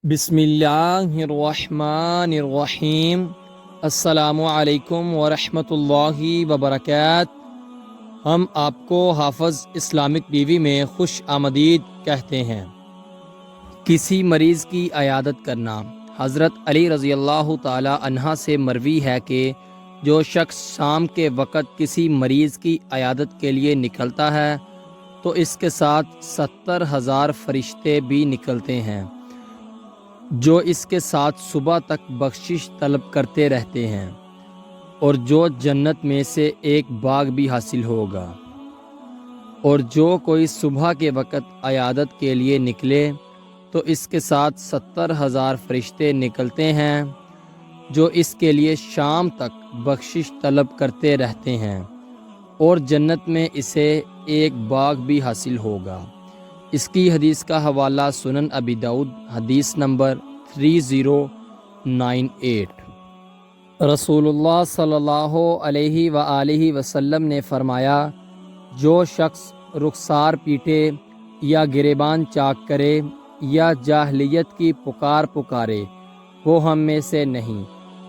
بسم اللہ الرحمن الرحیم۔ السلام علیکم ورحمۃ اللہ وبرکاتہ۔ ہم آپ کو حافظ اسلامک ٹی وی میں خوش آمدید کہتے ہیں۔ کسی مریض کی عیادت کرنا۔ حضرت علی رضی اللہ تعالی عنہ سے مروی ہے کہ جو شخص شام کے وقت کسی مریض کی عیادت کے لیے نکلتا ہے تو اس کے ساتھ 70,000 فرشتے بھی نکلتے ہیں جو اس کے ساتھ صبح تک بخشش طلب کرتے رہتے ہیں، اور جو جنت میں سے ایک باغ بھی حاصل ہوگا۔ اور جو کوئی صبح کے وقت عیادت کے لیے نکلے تو اس کے ساتھ 70,000 فرشتے نکلتے ہیں جو اس کے لیے شام تک بخشش طلب کرتے رہتے ہیں، اور جنت میں اسے ایک باغ بھی حاصل ہوگا۔ اس کی حدیث کا حوالہ سنن ابی داؤد، حدیث نمبر 3098۔ رسول اللہ صلی اللہ علیہ وآلہ وسلم نے فرمایا، جو شخص رخسار پیٹے یا گریبان چاک کرے یا جاہلیت کی پکارے وہ ہم میں سے نہیں۔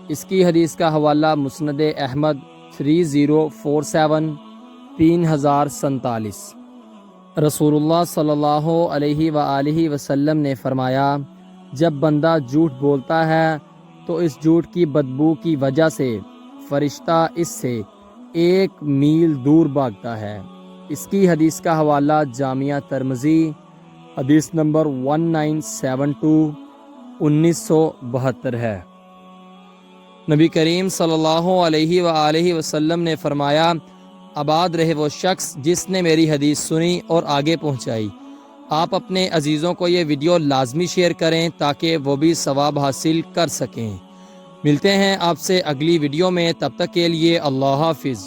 اس کی حدیث کا حوالہ مسند احمد 3047 3047۔ رسول اللہ صلی اللہ علیہ وآلہ وسلم نے فرمایا، جب بندہ جھوٹ بولتا ہے تو اس جھوٹ کی بدبو کی وجہ سے فرشتہ اس سے 1 میل دور بھاگتا ہے۔ اس کی حدیث کا حوالہ جامعہ ترمذی، حدیث نمبر 1972 1972 ہے۔ نبی کریم صلی اللہ علیہ وآلہ وسلم نے فرمایا، آباد رہے وہ شخص جس نے میری حدیث سنی اور آگے پہنچائی۔ آپ اپنے عزیزوں کو یہ ویڈیو لازمی شیئر کریں تاکہ وہ بھی ثواب حاصل کر سکیں۔ ملتے ہیں آپ سے اگلی ویڈیو میں، تب تک کے لیے اللہ حافظ۔